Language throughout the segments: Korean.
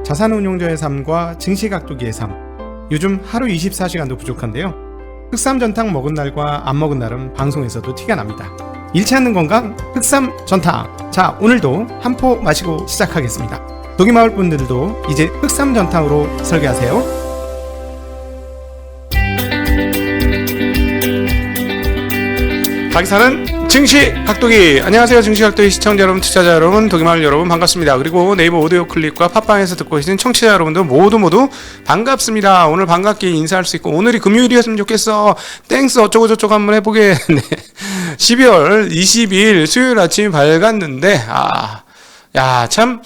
자산운용자의 삶과 증시각도기의 삶. 요즘 하루 24시간도 부족한데요. 흑삼전탕 먹은 날과 안 먹은 날은 방송에서도 티가 납니다. 잃지 않는 건강 흑삼전탕. 자, 오늘도 한 포 마시고 시작하겠습니다. 독이마을 분들도 이제 흑삼전탕으로 설계하세요. 가기 사는 증시각도기. 안녕하세요, 증시각도기 시청자 여러분, 투자자 여러분, 독이마을 여러분, 반갑습니다. 그리고 네이버 오디오 클립과 팟빵에서 듣고 계신 청취자 여러분들 모두 반갑습니다. 오늘 반갑게 인사할 수 있고, 오늘이 금요일이었으면 좋겠어, 땡스 어쩌고저쩌고 한번 해보게. 네. 12월 22일 수요일 아침이 밝았는데, 참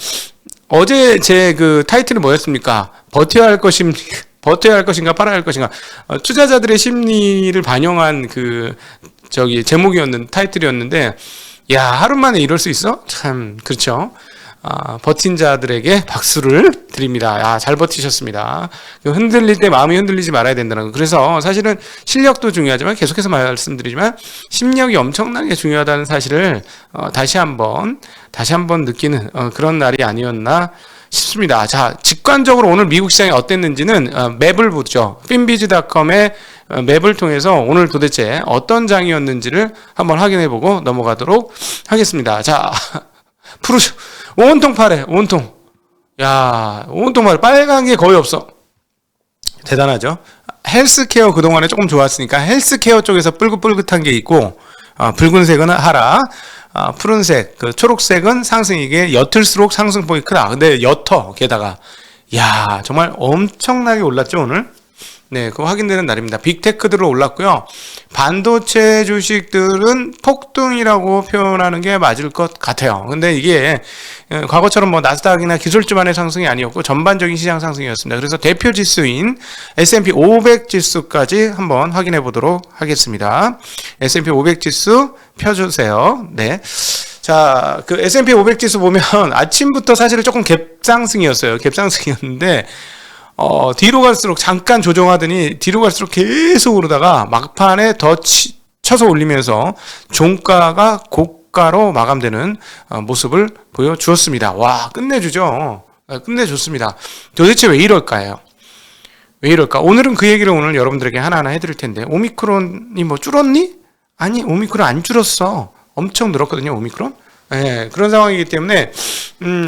어제 제 그 타이틀이 뭐였습니까? 버텨야 할 것인가 팔아야 할 것인가. 투자자들의 심리를 반영한 타이틀이었는데, 야, 하루 만에 이럴 수 있어? 참, 그렇죠. 버틴 자들에게 박수를 드립니다. 야, 잘 버티셨습니다. 흔들릴 때 마음이 흔들리지 말아야 된다는 거. 그래서 사실은 실력도 중요하지만, 계속해서 말씀드리지만, 심력이 엄청나게 중요하다는 사실을, 다시 한번 느끼는, 그런 날이 아니었나 싶습니다. 자, 직관적으로 오늘 미국 시장이 어땠는지는, 맵을 보죠. finbiz.com의 맵을 통해서 오늘 도대체 어떤 장이었는지를 한번 확인해보고 넘어가도록 하겠습니다. 자, 푸르쇼. 온통 파래, 온통. 야, 온통 파래. 빨간 게 거의 없어. 대단하죠? 헬스케어 그동안에 조금 좋았으니까 헬스케어 쪽에서 뿔긋뿔긋한 게 있고, 붉은색은 하락, 푸른색, 초록색은 상승이게 옅을수록 상승폭이 크다. 근데 옅어, 게다가. 야, 정말 엄청나게 올랐죠, 오늘? 네, 그거 확인되는 날입니다. 빅테크들은 올랐고요. 반도체 주식들은 폭등이라고 표현하는 게 맞을 것 같아요. 근데 이게 과거처럼 뭐 나스닥이나 기술주만의 상승이 아니었고 전반적인 시장 상승이었습니다. 그래서 대표 지수인 S&P 500 지수까지 한번 확인해 보도록 하겠습니다. S&P 500 지수 펴주세요. 네. 자, 그 S&P 500 지수 보면 아침부터 사실은 조금 갭상승이었는데, 뒤로 갈수록 잠깐 조정하더니 뒤로 갈수록 계속 오르다가 막판에 더 쳐서 올리면서 종가가 고가로 마감되는 모습을 보여주었습니다. 와, 끝내주죠. 끝내줬습니다. 도대체 왜 이럴까요? 왜 이럴까? 오늘은 그 얘기를 오늘 여러분들에게 하나하나 해드릴 텐데, 오미크론이 뭐 줄었니? 아니, 오미크론 안 줄었어. 엄청 늘었거든요, 오미크론. 네, 그런 상황이기 때문에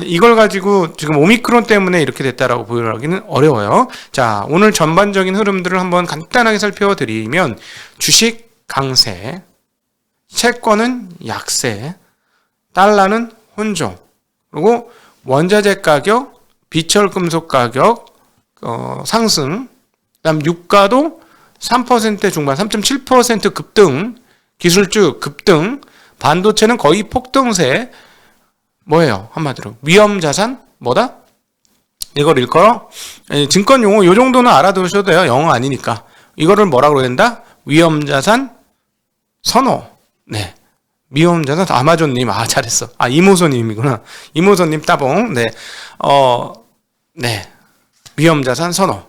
이걸 가지고 지금 오미크론 때문에 이렇게 됐다라고 보여하기는 어려워요. 자, 오늘 전반적인 흐름들을 한번 간단하게 살펴드리면, 주식 강세, 채권은 약세, 달러는 혼종, 그리고 원자재 가격, 비철금속 가격 상승, 그다음 유가도 3% 중반, 3.7% 급등, 기술주 급등, 반도체는 거의 폭등세. 뭐예요? 한마디로 위험자산? 뭐다? 이걸 일컬어 증권 용어 요 정도는 알아두셔도 돼요. 영어 아니니까. 이거를 뭐라고 그런다? 위험자산 선호. 네. 위험자산. 아마존님, 잘했어. 이모소님이구나. 이모소님 따봉. 네. 네. 위험자산 선호.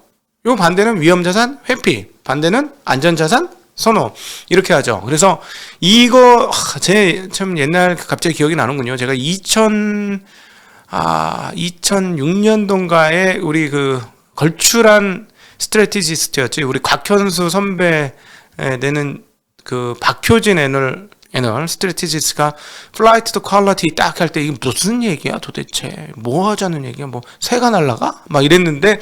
요 반대는 위험자산 회피. 반대는 안전자산 선호. 이렇게 하죠. 그래서 이거 제 참 옛날 갑자기 기억이 나는군요. 제가 2006년도인가에 우리 걸출한 스트래티지스트였지. 우리 곽현수 선배 내는 박효진 애널 스트래티지스트가 플라이트 투 퀄리티 딱 할 때 이게 무슨 얘기야 도대체? 뭐 하자는 얘기야? 뭐 새가 날라가? 막 이랬는데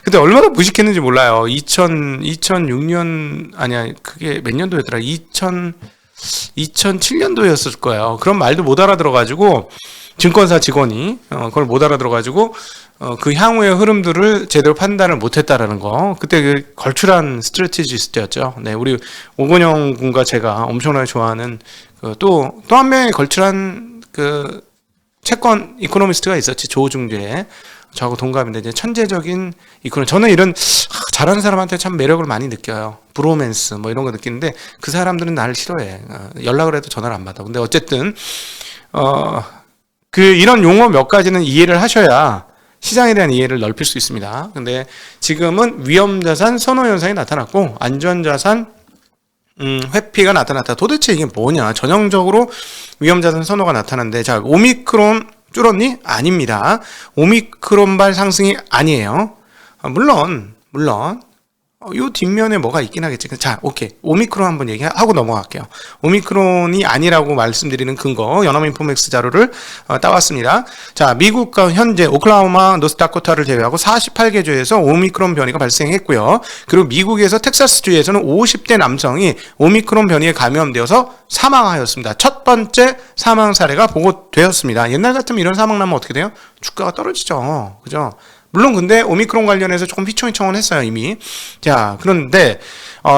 근데 얼마나 무식했는지 몰라요. 2006년, 아니야, 그게 몇 년도였더라? 2007년도였을 거예요. 그런 말도 못 알아들어가지고, 증권사 직원이, 그걸 못 알아들어가지고, 그 향후의 흐름들을 제대로 판단을 못 했다라는 거. 그때 걸출한 스트래티지스트였죠. 네, 우리 오건영 군과 제가 엄청나게 좋아하는, 또 한 명의 걸출한 채권 이코노미스트가 있었지, 조중재. 저하고 동갑인데, 이제 천재적인 이코노미. 저는 이런 잘하는 사람한테 참 매력을 많이 느껴요. 브로맨스 뭐 이런 거 느끼는데, 그 사람들은 나를 싫어해. 연락을 해도 전화를 안 받아. 근데 어쨌든 이런 용어 몇 가지는 이해를 하셔야 시장에 대한 이해를 넓힐 수 있습니다. 근데 지금은 위험자산 선호 현상이 나타났고, 안전자산 회피가 나타났다. 도대체 이게 뭐냐? 전형적으로 위험자산 선호가 나타났는데, 자, 오미크론 줄었니? 아닙니다. 오미크론발 상승이 아니에요. 물론 요 뒷면에 뭐가 있긴 하겠지. 자, 오케이. 오미크론 한번 얘기하고 넘어갈게요. 오미크론이 아니라고 말씀드리는 근거, 연합인포맥스 자료를 따왔습니다. 자, 미국과 현재 오클라호마, 노스다코타를 제외하고 48개 주에서 오미크론 변이가 발생했고요. 그리고 미국에서 텍사스주에서는 50대 남성이 오미크론 변이에 감염되어서 사망하였습니다. 첫 번째 사망 사례가 보고되었습니다. 옛날 같으면 이런 사망 나면 어떻게 돼요? 주가가 떨어지죠. 그죠? 물론 근데 오미크론 관련해서 조금 휘청휘청은 했어요 이미. 자, 그런데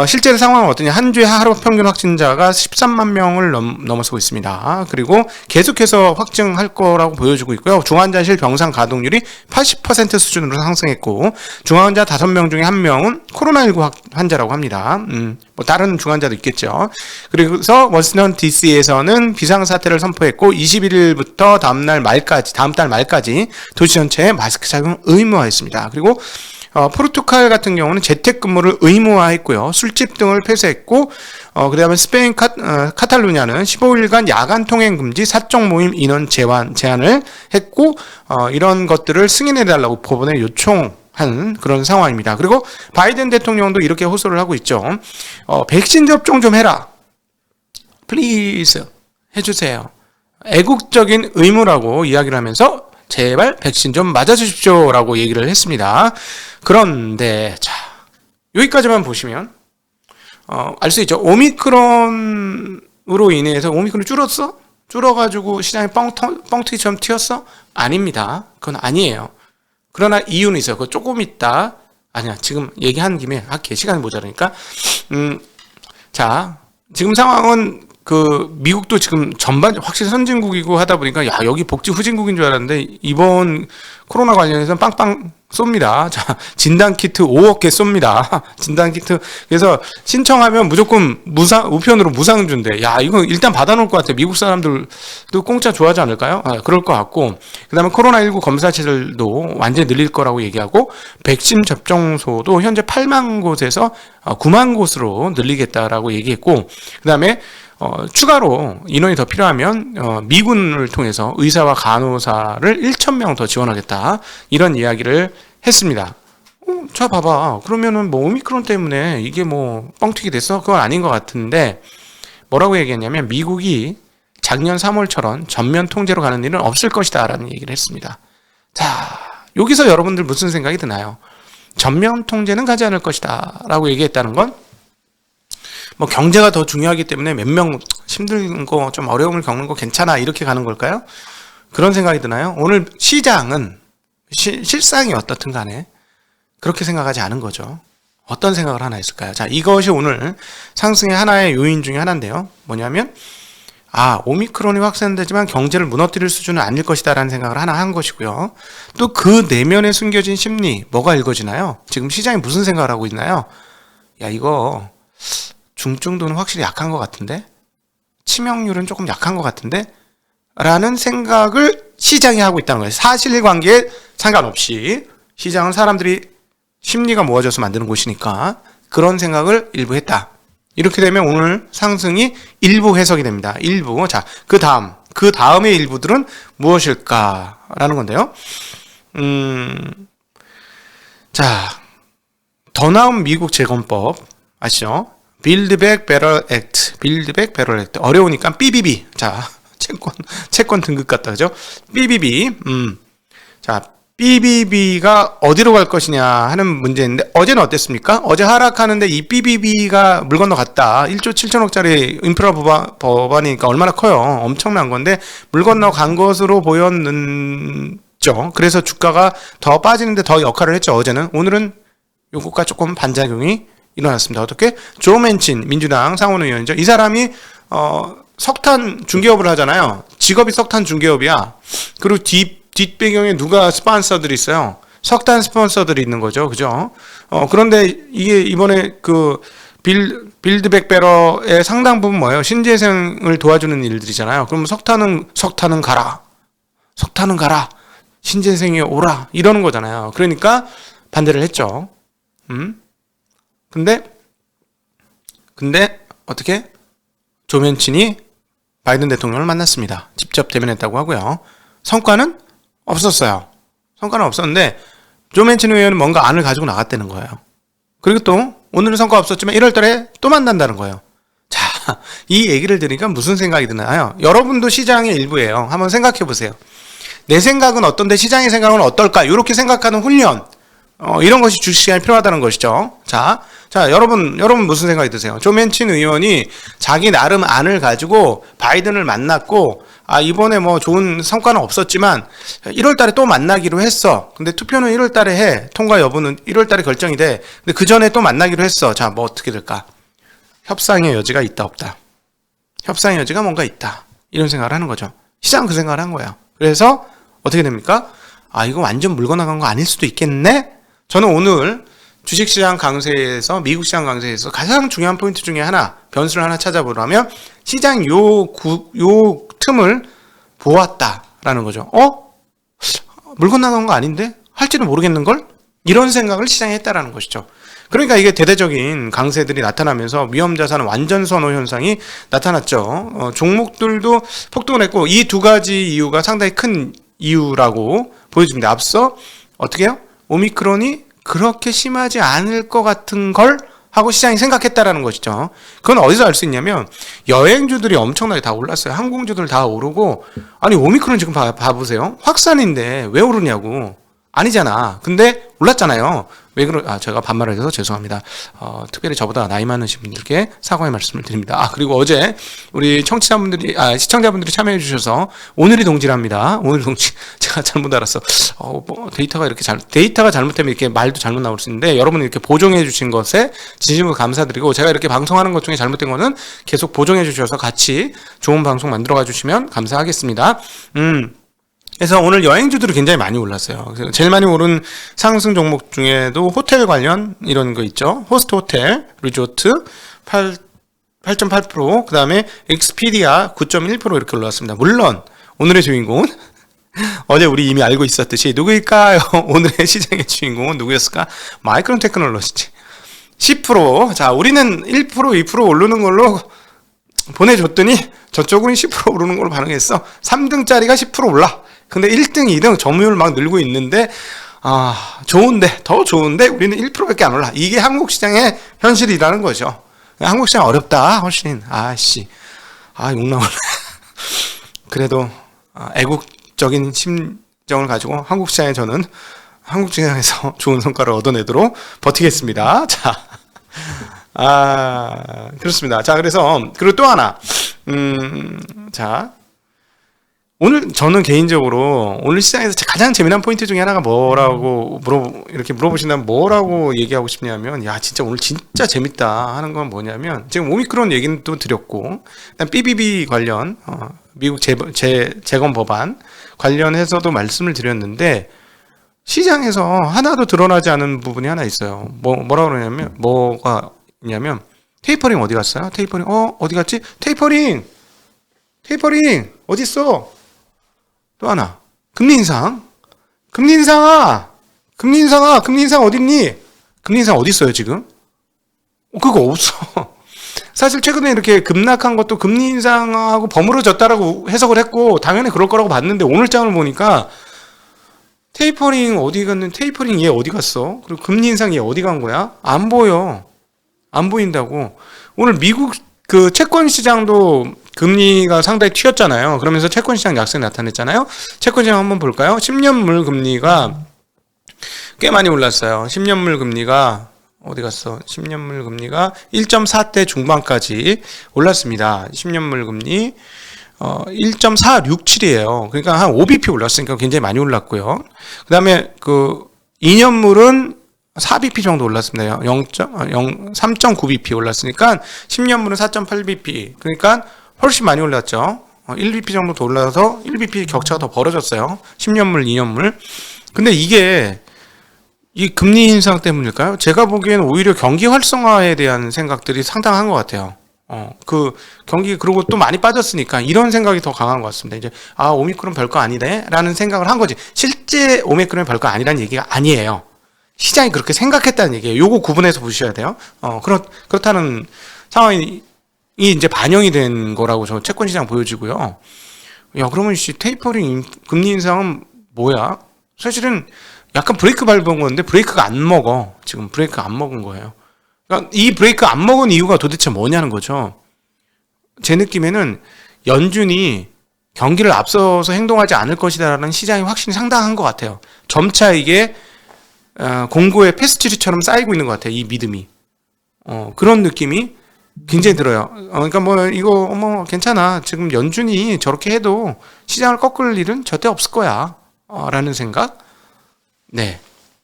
실제 상황은 어떠냐? 한 주에 하루 평균 확진자가 13만 명을 넘어서고 있습니다. 그리고 계속해서 확증할 거라고 보여주고 있고요. 중환자실 병상 가동률이 80% 수준으로 상승했고, 중환자 5명 중에 1명은 코로나19 환자라고 합니다. 뭐 다른 중환자도 있겠죠. 그래서 워싱턴 DC에서는 비상사태를 선포했고 21일부터 다음 달 말까지 도시 전체에 마스크 착용 의무화했습니다. 그리고 포르투갈 같은 경우는 재택근무를 의무화했고요. 술집 등을 폐쇄했고, 그 다음에 스페인 카탈루냐는 15일간 야간 통행 금지, 사적 모임 인원 제한을 했고, 이런 것들을 승인해달라고 법원에 요청한 그런 상황입니다. 그리고 바이든 대통령도 이렇게 호소를 하고 있죠. 백신 접종 좀 해라. 플리즈 해주세요. 애국적인 의무라고 이야기를 하면서 제발 백신 좀 맞아주십시오 라고 얘기를 했습니다. 그런데 자, 여기까지만 보시면 알 수 있죠. 오미크론으로 인해서 오미크론이 줄어가지고 시장이 뻥튀기처럼 튀었어? 아닙니다. 그건 아니에요. 그러나 이유는 있어요. 그거 조금 있다. 아니야, 지금 얘기한 김에 할게. 시간이 모자라니까. 자, 지금 상황은 미국도 지금 전반 확실히 선진국이고 하다 보니까 야, 여기 복지 후진국인 줄 알았는데 이번 코로나 관련해서는 빵빵 쏩니다. 자, 진단키트 5억 개 쏩니다. 진단키트. 그래서 신청하면 무조건 우편으로 무상 준대. 야, 이거 일단 받아놓을 것 같아. 미국 사람들도 공짜 좋아하지 않을까요? 그럴 것 같고. 그 다음에 코로나19 검사실도 완전히 늘릴 거라고 얘기하고, 백신 접종소도 현재 8만 곳에서 9만 곳으로 늘리겠다라고 얘기했고, 그 다음에 추가로 인원이 더 필요하면 미군을 통해서 의사와 간호사를 1,000명 더 지원하겠다, 이런 이야기를 했습니다. 자, 봐봐. 그러면은 뭐 오미크론 때문에 이게 뭐 뻥튀기 됐어? 그건 아닌 것 같은데, 뭐라고 얘기했냐면 미국이 작년 3월처럼 전면 통제로 가는 일은 없을 것이다 라는 얘기를 했습니다. 자, 여기서 여러분들 무슨 생각이 드나요? 전면 통제는 가지 않을 것이다 라고 얘기했다는 건 뭐 경제가 더 중요하기 때문에 몇 명 힘든 거, 좀 어려움을 겪는 거 괜찮아, 이렇게 가는 걸까요? 그런 생각이 드나요? 오늘 시장은 실상이 어떻든 간에 그렇게 생각하지 않은 거죠. 어떤 생각을 하나 했을까요? 자, 이것이 오늘 상승의 하나의 요인 중에 하나인데요. 뭐냐면 오미크론이 확산되지만 경제를 무너뜨릴 수준은 아닐 것이다 라는 생각을 하나 한 것이고요. 또 그 내면에 숨겨진 심리, 뭐가 읽어지나요? 지금 시장이 무슨 생각을 하고 있나요? 야, 이거 중증도는 확실히 약한 것 같은데, 치명률은 조금 약한 것 같은데 라는 생각을 시장이 하고 있다는 거예요. 사실관계에 상관없이 시장은 사람들이 심리가 모아져서 만드는 곳이니까 그런 생각을 일부 했다. 이렇게 되면 오늘 상승이 일부 해석이 됩니다. 일부. 자, 그 다음의 일부들은 무엇일까라는 건데요. 자, 더 나은 미국 재건법 아시죠? 빌드백 베럴 액트. 어려우니까 BBB. 자, 채권 등급 같다, 그죠? BBB. 자, BBB가 어디로 갈 것이냐 하는 문제인데, 어제는 어땠습니까? 어제 하락하는데 이 BBB가 물 건너갔다. 1조 7천억짜리 인프라 법안이니까 얼마나 커요. 엄청난 건데 물 건너간 것으로 보였죠. 그래서 주가가 더 빠지는데 더 역할을 했죠, 어제는. 오늘은 요것과 조금 반작용이 일어났습니다. 어떻게? 조 맨친 민주당 상원의원이죠. 이 사람이 석탄 중개업을 하잖아요. 직업이 석탄 중개업이야. 그리고 뒷배경에 누가 스폰서들이 있어요. 석탄 스폰서들이 있는 거죠. 그죠? 그런데 이게 이번에 빌드백 베러의 상당 부분 뭐예요? 신재생을 도와주는 일들이잖아요. 그럼 석탄은 가라. 신재생이 오라. 이러는 거잖아요. 그러니까 반대를 했죠. 근데 조 맨친이 바이든 대통령을 만났습니다. 직접 대면했다고 하고요. 성과는 없었어요. 성과는 없었는데 조 맨친 의원은 뭔가 안을 가지고 나갔다는 거예요. 그리고 또 오늘은 성과 없었지만 1월 달에 또 만난다는 거예요. 자, 이 얘기를 들으니까 무슨 생각이 드나요? 여러분도 시장의 일부예요. 한번 생각해 보세요. 내 생각은 어떤데 시장의 생각은 어떨까? 이렇게 생각하는 훈련. 이런 것이 주식시장에 필요하다는 것이죠. 자, 여러분 무슨 생각이 드세요? 조 맨친 의원이 자기 나름 안을 가지고 바이든을 만났고, 이번에 뭐 좋은 성과는 없었지만 1월 달에 또 만나기로 했어. 근데 투표는 1월 달에 해. 통과 여부는 1월 달에 결정이 돼. 근데 그 전에 또 만나기로 했어. 자, 뭐 어떻게 될까? 협상의 여지가 있다, 없다? 협상의 여지가 뭔가 있다. 이런 생각을 하는 거죠. 시장은 그 생각을 한 거예요. 그래서 어떻게 됩니까? 이거 완전 물고 나간 거 아닐 수도 있겠네? 저는 오늘 주식시장 강세에서, 미국 시장 강세에서 가장 중요한 포인트 중에 하나, 변수를 하나 찾아보라면 시장 요 틈을 보았다라는 거죠. 물건 나간 거 아닌데? 할지도 모르겠는걸? 이런 생각을 시장에 했다라는 것이죠. 그러니까 이게 대대적인 강세들이 나타나면서 위험자산 완전 선호 현상이 나타났죠. 종목들도 폭등을 했고, 이 두 가지 이유가 상당히 큰 이유라고 보여집니다. 앞서 어떻게 해요? 오미크론이 그렇게 심하지 않을 것 같은 걸 하고 시장이 생각했다라는 것이죠. 그건 어디서 알 수 있냐면 여행주들이 엄청나게 다 올랐어요. 항공주들 다 오르고, 아니 오미크론 지금 봐보세요. 확산인데 왜 오르냐고. 아니잖아. 근데 올랐잖아요. 왜 제가 반말을 해서 죄송합니다. 특별히 저보다 나이 많으신 분들께 사과의 말씀을 드립니다. 그리고 어제 우리 시청자분들이 참여해 주셔서 오늘이 동지랍니다. 오늘이 동지. 제가 잘못 알았어. 데이터가 잘못되면 이렇게 말도 잘못 나올 수 있는데, 여러분이 이렇게 보정해 주신 것에 진심으로 감사드리고, 제가 이렇게 방송하는 것 중에 잘못된 거는 계속 보정해 주셔서 같이 좋은 방송 만들어 가 주시면 감사하겠습니다. 그래서 오늘 여행주들이 굉장히 많이 올랐어요. 제일 많이 오른 상승 종목 중에도 호텔 관련 이런 거 있죠. 호스트 호텔, 리조트 8.8%, 그 다음에 익스피디아 9.1% 이렇게 올랐습니다. 물론 오늘의 주인공은 어제 우리 이미 알고 있었듯이 누구일까요? 오늘의 시장의 주인공은 누구였을까? 마이크론 테크놀로지지. 10%. 자, 우리는 1%, 2% 오르는 걸로 보내줬더니 저쪽은 10% 오르는 걸로 반응했어. 3등짜리가 10% 올라. 근데 1등, 2등 점유율 막 늘고 있는데, 더 좋은데 우리는 1%밖에 안 올라. 이게 한국 시장의 현실이라는 거죠. 한국 시장 어렵다, 훨씬. 욕 나오네. 그래도 애국적인 심정을 가지고 한국 시장에 저는 한국 시장에서 좋은 성과를 얻어내도록 버티겠습니다. 자, 그렇습니다. 자, 그리고 또 하나. 자, 오늘 저는 개인적으로 오늘 시장에서 가장 재미난 포인트 중에 하나가 뭐라고 물어보신다면 뭐라고 얘기하고 싶냐면, 진짜 오늘 진짜 재밌다 하는 건 뭐냐면, 지금 오미크론 얘기는 또 드렸고, 일단 BBB 관련, 미국 재검 법안 관련해서도 말씀을 드렸는데, 시장에서 하나도 드러나지 않은 부분이 하나 있어요. 뭐가 있냐면, 테이퍼링 어디 갔어요? 테이퍼링, 어디 갔지? 테이퍼링 어디 있어? 또 하나, 금리 인상 어딨니? 금리 인상 어디 있어요 지금? 그거 없어. 사실 최근에 이렇게 급락한 것도 금리 인상하고 버무려졌다라고 해석을 했고, 당연히 그럴 거라고 봤는데, 오늘 장을 보니까 테이퍼링 어디 갔는? 테이퍼링 얘 어디 갔어? 그리고 금리 인상 얘 어디 간 거야? 안 보여. 안 보인다고. 오늘 미국 그 채권 시장도 금리가 상당히 튀었잖아요. 그러면서 채권 시장 약세 나타냈잖아요. 채권 시장 한번 볼까요? 10년물 금리가 꽤 많이 올랐어요. 10년물 금리가 어디 갔어? 10년물 금리가 1.4대 중반까지 올랐습니다. 10년물 금리 1.467이에요. 그러니까 한 5bp 올랐으니까 굉장히 많이 올랐고요. 그 다음에 그 2년물은 4bp 정도 올랐습니다. 3.9bp 올랐으니까 10년물은 4.8bp. 그러니까 훨씬 많이 올랐죠. 1bp 정도 더 올라서 1bp 격차가 더 벌어졌어요. 10년물, 2년물. 근데 이게 이 금리 인상 때문일까요? 제가 보기에는 오히려 경기 활성화에 대한 생각들이 상당한 것 같아요. 그 경기 그리고 또 많이 빠졌으니까 이런 생각이 더 강한 것 같습니다. 이제 오미크론 별거 아니네 라는 생각을 한 거지. 실제 오미크론이 별거 아니라는 얘기가 아니에요. 시장이 그렇게 생각했다는 얘기예요. 요거 구분해서 보셔야 돼요. 그렇다는 상황이 이제 반영이 된 거라고 저 채권 시장 보여지고요. 야, 그러면 테이퍼링 금리 인상은 뭐야? 사실은 약간 브레이크 밟은 건데 브레이크가 안 먹어. 지금 브레이크 안 먹은 거예요. 그러니까 이 브레이크 안 먹은 이유가 도대체 뭐냐는 거죠. 제 느낌에는 연준이 경기를 앞서서 행동하지 않을 것이다라는 시장의 확신이 상당한 것 같아요. 점차 이게 공고의 패스트리처럼 쌓이고 있는 것 같아요. 이 믿음이. 그런 느낌이 굉장히 들어요. 그러니까 뭐 이거 뭐 괜찮아. 지금 연준이 저렇게 해도 시장을 꺾을 일은 절대 없을 거야. 라는 생각. 네.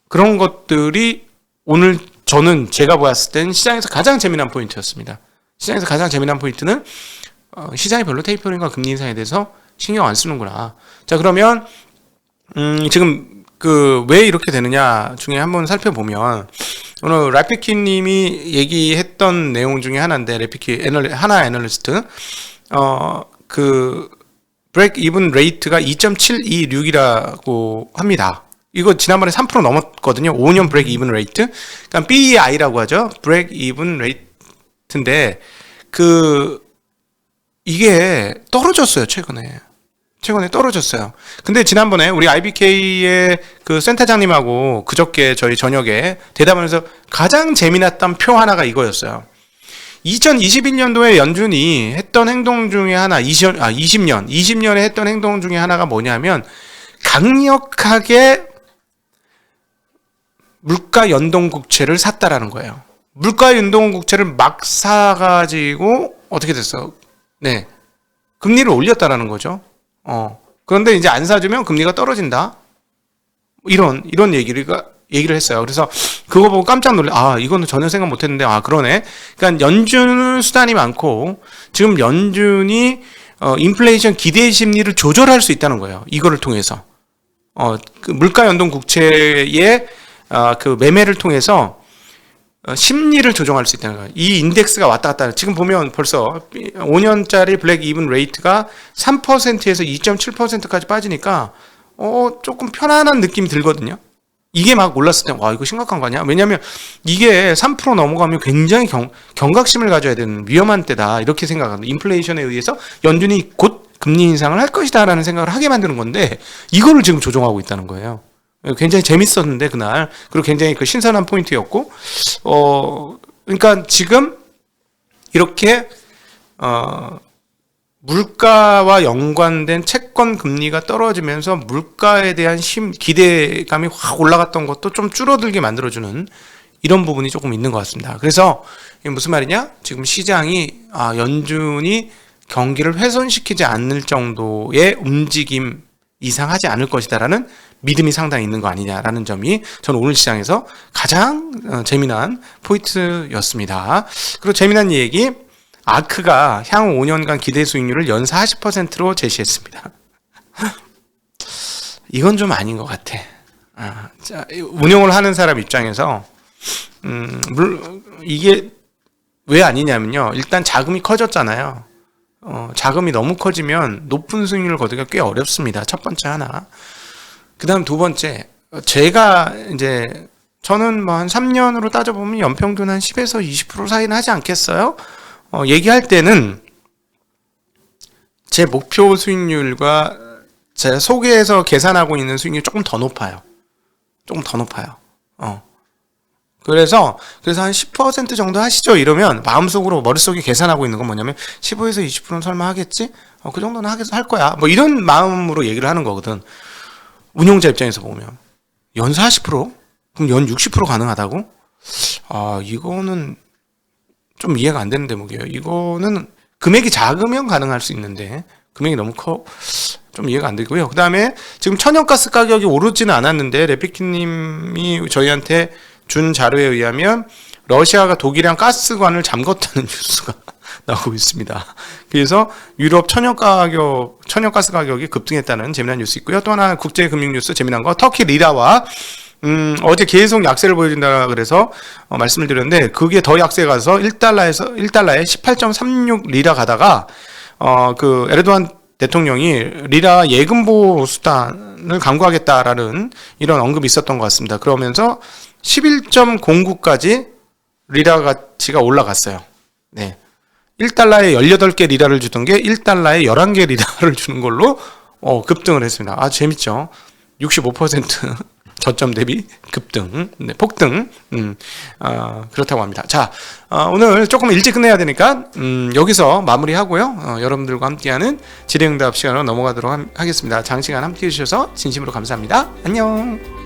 그런 것들이 오늘 저는 제가 보았을 땐 시장에서 가장 재미난 포인트였습니다. 시장에서 가장 재미난 포인트는 시장이 별로 테이퍼링과 금리 인상에 대해서 신경 안 쓰는구나. 자, 그러면 지금 왜 이렇게 되느냐 중에 한번 살펴보면 오늘 라피키 님이 얘기했던 내용 중에 하나인데, 하나 애널리스트 브레이크 이븐 레이트가 2.726이라고 합니다. 이거 지난번에 3% 넘었거든요. 5년 브레이크 이븐 레이트. 그러니까 BEI라고 하죠. 브레이크 이븐 레이트인데 이게 떨어졌어요, 최근에 떨어졌어요. 근데 지난번에 우리 IBK의 그 센터장님하고 그저께 저희 저녁에 대담하면서 가장 재미났던 표 하나가 이거였어요. 2021년도에 연준이 했던 행동 중에 하나, 20년에 했던 행동 중에 하나가 뭐냐면 강력하게 물가 연동 국채를 샀다라는 거예요. 물가 연동 국채를 막 사가지고 어떻게 됐어? 네, 금리를 올렸다라는 거죠. 그런데 이제 안 사주면 금리가 떨어진다. 이런 얘기를 했어요. 그래서 그거 보고 깜짝 놀래. 이거는 전혀 생각 못 했는데, 그러네. 그러니까 연준 수단이 많고, 지금 연준이, 인플레이션 기대 심리를 조절할 수 있다는 거예요. 이거를 통해서. 그 물가 연동 국채의, 그 매매를 통해서, 심리를 조정할 수 있다는 거예요. 이 인덱스가 왔다 갔다. 지금 보면 벌써 5년짜리 블랙 이븐 레이트가 3%에서 2.7%까지 빠지니까 조금 편안한 느낌이 들거든요. 이게 막 올랐을 때 이거 심각한 거 아니야? 왜냐면 이게 3% 넘어가면 굉장히 경각심을 가져야 되는 위험한 때다. 이렇게 생각합니다. 인플레이션에 의해서 연준이 곧 금리 인상을 할 것이다라는 생각을 하게 만드는 건데 이거를 지금 조정하고 있다는 거예요. 굉장히 재밌었는데 그날. 그리고 굉장히 신선한 포인트였고 그러니까 지금 이렇게 물가와 연관된 채권 금리가 떨어지면서 물가에 대한 기대감이 확 올라갔던 것도 좀 줄어들게 만들어주는 이런 부분이 조금 있는 것 같습니다. 그래서 이게 무슨 말이냐? 지금 시장이 연준이 경기를 훼손시키지 않을 정도의 움직임 이상 하지 않을 것이다라는 믿음이 상당히 있는 거 아니냐라는 점이 저는 오늘 시장에서 가장 재미난 포인트였습니다. 그리고 재미난 얘기, 아크가 향후 5년간 기대 수익률을 연사 40%로 제시했습니다. 이건 좀 아닌 것 같아. 운용을 하는 사람 입장에서 이게 왜 아니냐면요. 일단 자금이 커졌잖아요. 자금이 너무 커지면 높은 수익률을 거두기가 꽤 어렵습니다. 첫 번째 하나. 그 다음 두 번째, 저는 뭐 한 3년으로 따져보면 연평균 한 10에서 20% 사이는 하지 않겠어요? 얘기할 때는 제 목표 수익률과 제 속에서 계산하고 있는 수익률이 조금 더 높아요. 그래서 한 10% 정도 하시죠 이러면 마음속으로 머릿속에 계산하고 있는 건 뭐냐면 15에서 20%는 설마 하겠지? 그 정도는 할 거야. 뭐 이런 마음으로 얘기를 하는 거거든. 운용자 입장에서 보면 연 40%? 그럼 연 60% 가능하다고? 이거는 좀 이해가 안 되는 대목이에요. 이거는 금액이 작으면 가능할 수 있는데 금액이 너무 커 좀 이해가 안 되고요. 그 다음에 지금 천연가스 가격이 오르지는 않았는데 레피키님이 저희한테 준 자료에 의하면 러시아가 독일이랑 가스관을 잠궜다는 뉴스가 나오고 있습니다. 그래서 유럽 천연가스 가격이 급등했다는 재미난 뉴스 있고요. 또 하나 국제금융 뉴스 재미난 거, 터키 리라와 어제 계속 약세를 보여준다 그래서 말씀을 드렸는데 그게 더 약세 가서 1달러에 18.36 리라 가다가 그 에르도안 대통령이 리라 예금보호 수단을 강구하겠다라는 이런 언급이 있었던 것 같습니다. 그러면서 11.09까지 리라 가치가 올라갔어요. 네. 1달러에 18개 리라를 주던 게 1달러에 11개 리라를 주는 걸로 급등을 했습니다. 아, 재밌죠? 65% 저점 대비 급등, 네, 폭등, 그렇다고 합니다. 자, 오늘 조금 일찍 끝내야 되니까, 여기서 마무리하고요. 여러분들과 함께하는 질의응답 시간으로 넘어가도록 하겠습니다. 장시간 함께 해주셔서 진심으로 감사합니다. 안녕!